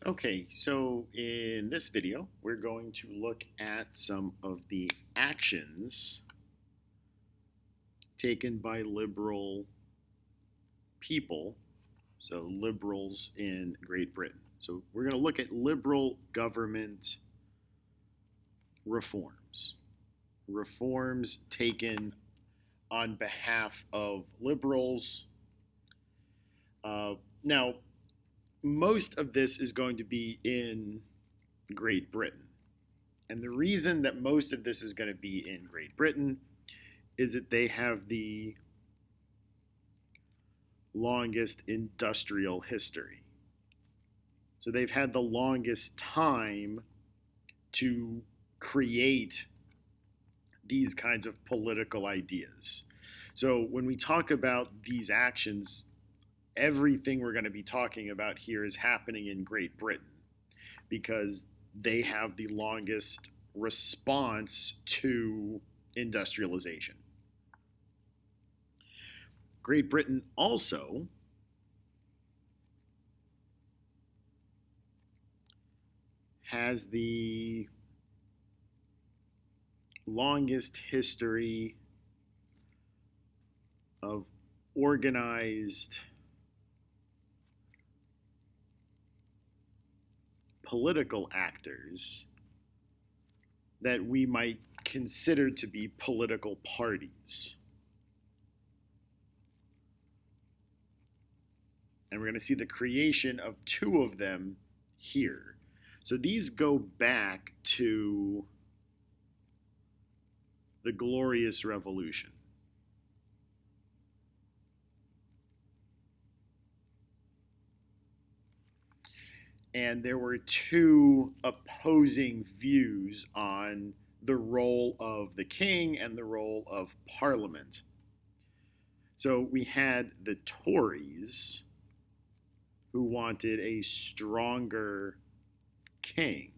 Okay, so in this video, we're going to look at some of the actions taken by liberal people, so liberals in Great Britain. So we're going to look at liberal government reforms, reforms taken on behalf of liberals. Now, most of this is going to be in Great Britain. And the reason that most of this is going to be in Great Britain is that they have the longest industrial history. So they've had the longest time to create these kinds of political ideas. So when we talk about these actions, everything we're going to be talking about here is happening in Great Britain because they have the longest response to industrialization. Great Britain also has the longest history of organized political actors that we might consider to be political parties. And we're going to see the creation of two of them here. So these go back to the Glorious Revolution. And there were two opposing views on the role of the king and the role of Parliament. So we had the Tories, who wanted a stronger king.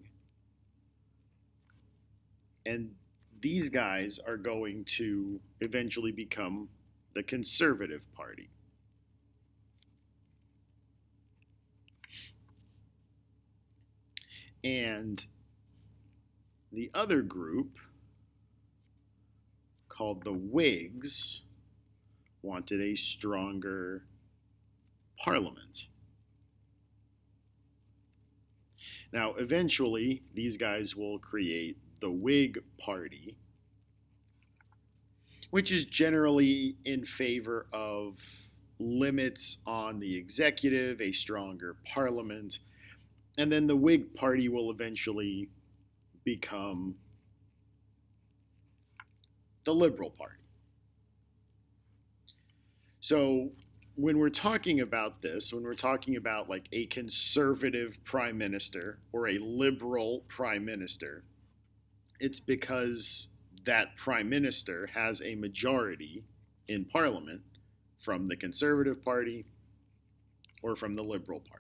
And these guys are going to eventually become the Conservative Party. And the other group, called the Whigs, wanted a stronger parliament. Now, eventually, these guys will create the Whig Party, which is generally in favor of limits on the executive, a stronger parliament, and then the Whig Party will eventually become the Liberal Party. So when we're talking about this, when we're talking about like a conservative prime minister or a liberal prime minister, it's because that prime minister has a majority in parliament from the Conservative Party or from the Liberal Party.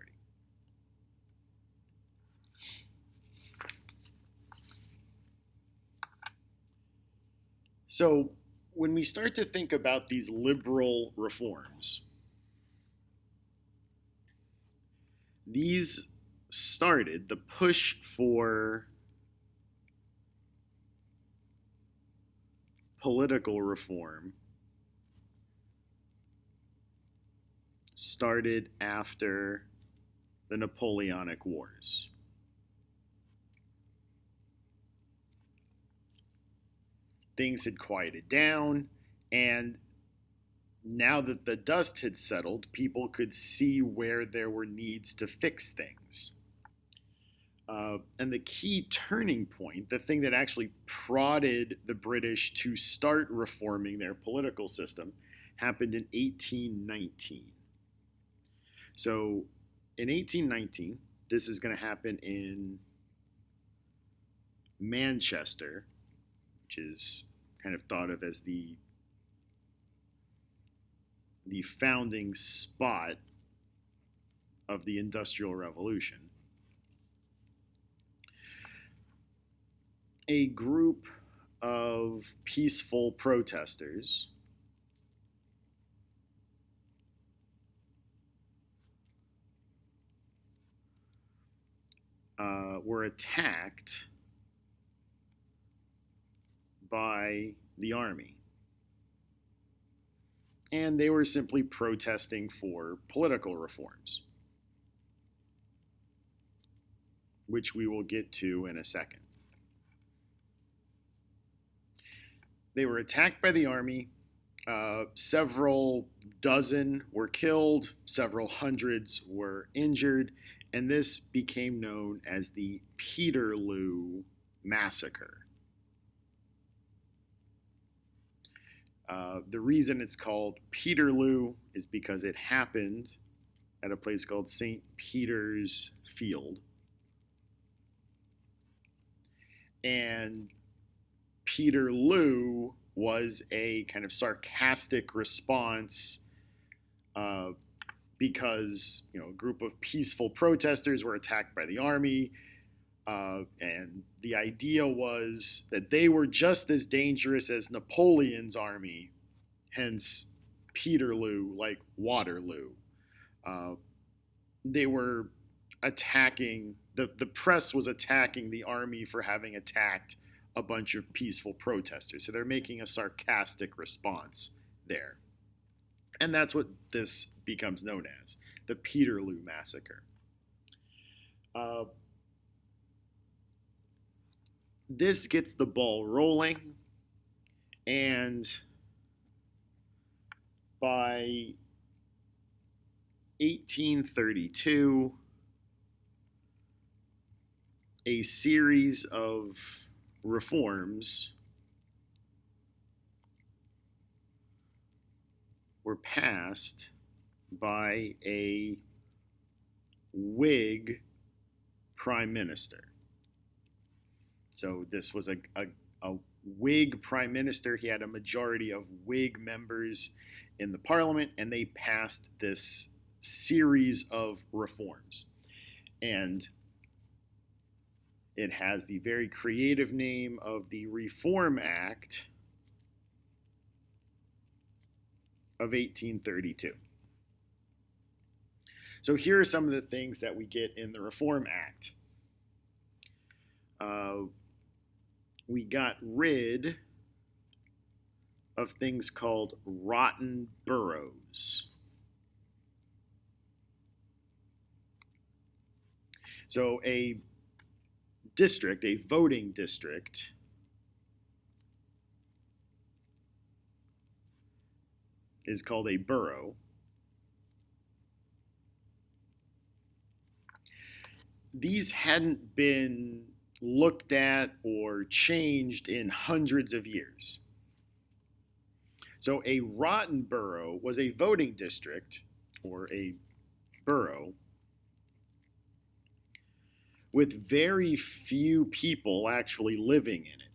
So when we start to think about these liberal reforms, these started the push for political reform started after the Napoleonic Wars. Things had quieted down, and now that the dust had settled, people could see where there were needs to fix things. And the key turning point, the thing that actually prodded the British to start reforming their political system, happened in 1819. So in 1819, this is going to happen in Manchester, which is kind of thought of as the founding spot of the Industrial Revolution. A group of peaceful protesters were attacked by the army. And they were simply protesting for political reforms, which we will get to in a second. They were attacked by the army. Several dozen were killed, several hundreds were injured, and this became known as the Peterloo Massacre. The reason it's called Peterloo is because it happened at a place called St. Peter's Field. And Peterloo was a kind of sarcastic response because a group of peaceful protesters were attacked by the army. And the idea was that they were just as dangerous as Napoleon's army, hence Peterloo, like Waterloo. They were attacking, the press was attacking the army for having attacked a bunch of peaceful protesters. So they're making a sarcastic response there. And that's what this becomes known as, the Peterloo Massacre. This gets the ball rolling, and by 1832, a series of reforms were passed by a Whig prime minister. So this was a Whig prime minister. He had a majority of Whig members in the parliament, and they passed this series of reforms. And it has the very creative name of the Reform Act of 1832. So here are some of the things that we get in the Reform Act. We got rid of things called rotten boroughs. So a district, a voting district, is called a borough. These hadn't been looked at or changed in hundreds of years. So a rotten borough was a voting district, or a borough, with very few people actually living in it.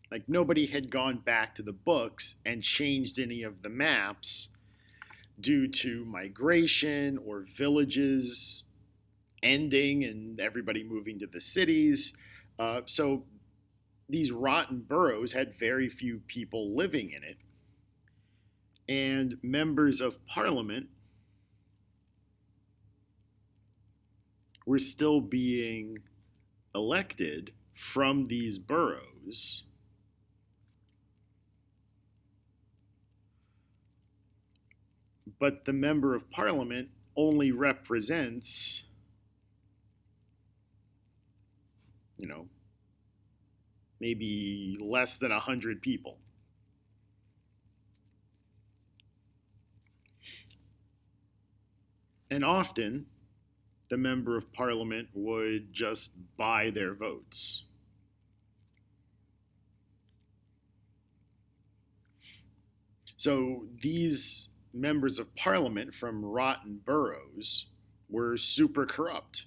Like, nobody had gone back to the books and changed any of the maps due to migration or villages ending and everybody moving to the cities. So these rotten boroughs had very few people living in it. And members of parliament were still being elected from these boroughs. But the member of parliament only represents, maybe less than 100 people. And often, the member of parliament would just buy their votes. So these members of parliament from rotten boroughs were super corrupt.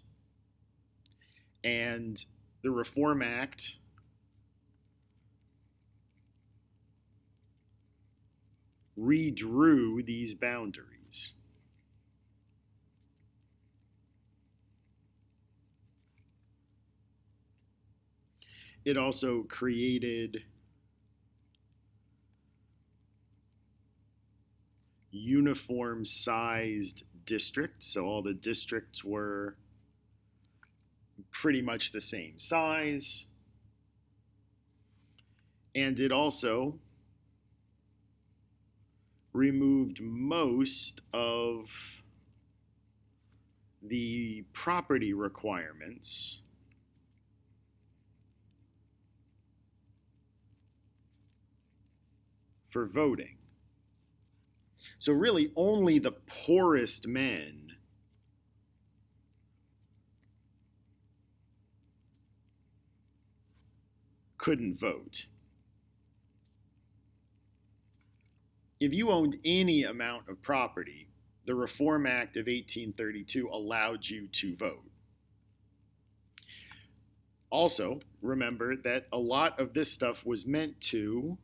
And the Reform Act redrew these boundaries. It also created uniform sized district, so all the districts were pretty much the same size. And it also removed most of the property requirements for voting. So really only the poorest men couldn't vote. If you owned any amount of property, the Reform Act of 1832 allowed you to vote. Also, remember that a lot of this stuff was meant to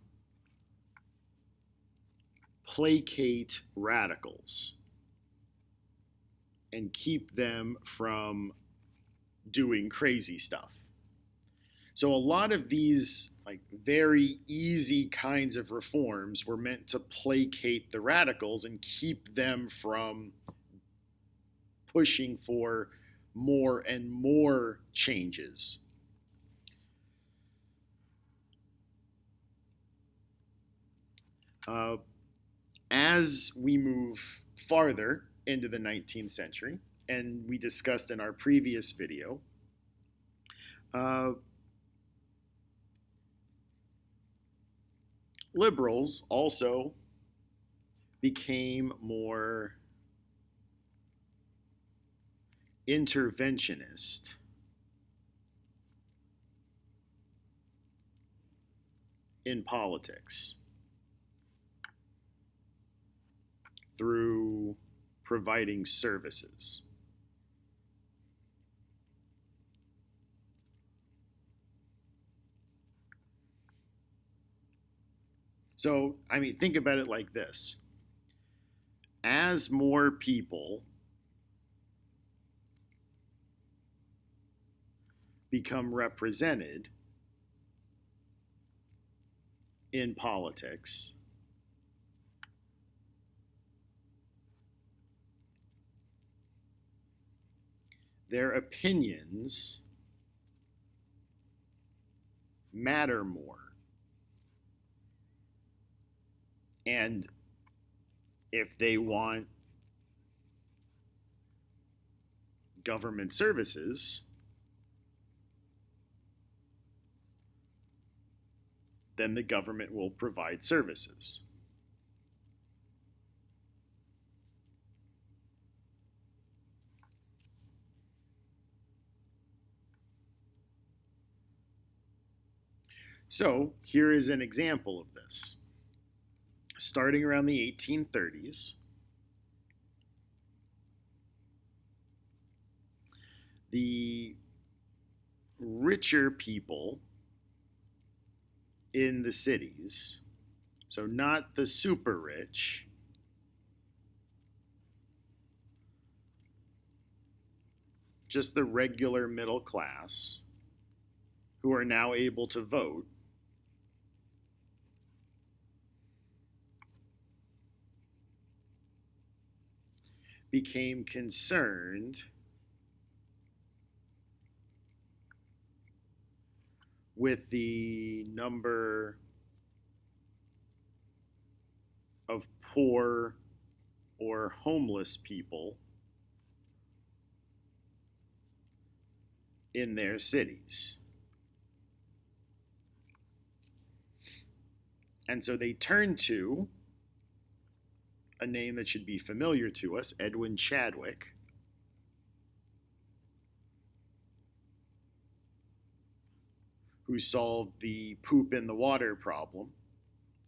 placate radicals and keep them from doing crazy stuff. So a lot of these like very easy kinds of reforms were meant to placate the radicals and keep them from pushing for more and more changes. As we move farther into the 19th century, and we discussed in our previous video, liberals also became more interventionist in politics through providing services. So, I mean, think about it like this. As more people become represented in politics, their opinions matter more. And if they want government services, then the government will provide services. So here is an example of this. Starting around the 1830s, the richer people in the cities, so not the super rich, just the regular middle class, who are now able to vote, became concerned with the number of poor or homeless people in their cities. And so they turned to a name that should be familiar to us, Edwin Chadwick, who solved the poop in the water problem.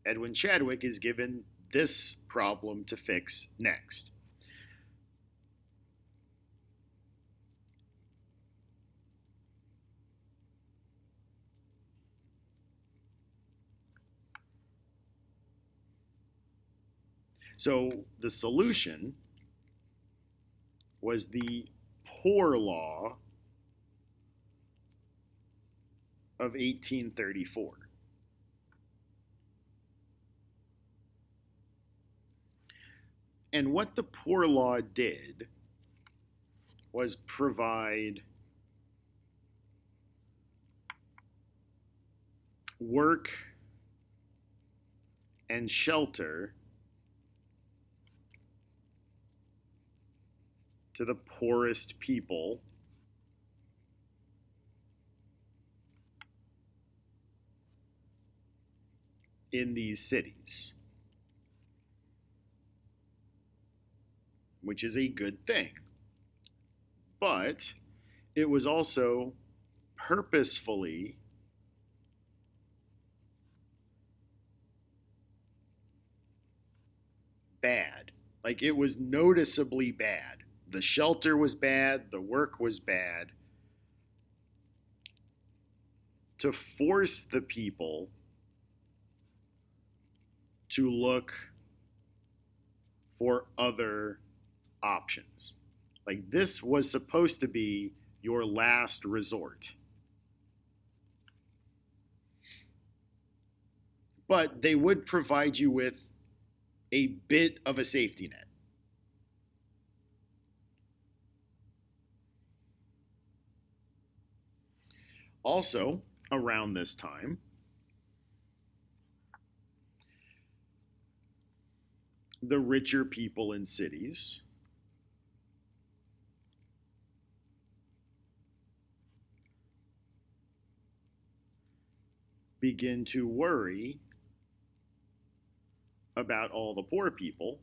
Edwin Chadwick is given this problem to fix next. So the solution was the Poor Law of 1834. And what the poor law did was provide work and shelter to the poorest people in these cities, which is a good thing. But it was also purposefully bad. Like, it was noticeably bad. The shelter was bad, the work was bad, to force the people to look for other options. Like, this was supposed to be your last resort. But they would provide you with a bit of a safety net. Also, around this time, the richer people in cities begin to worry about all the poor people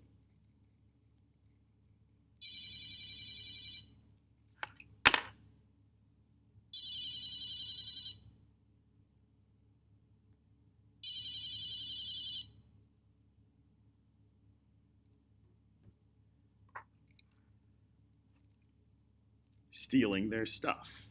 stealing their stuff.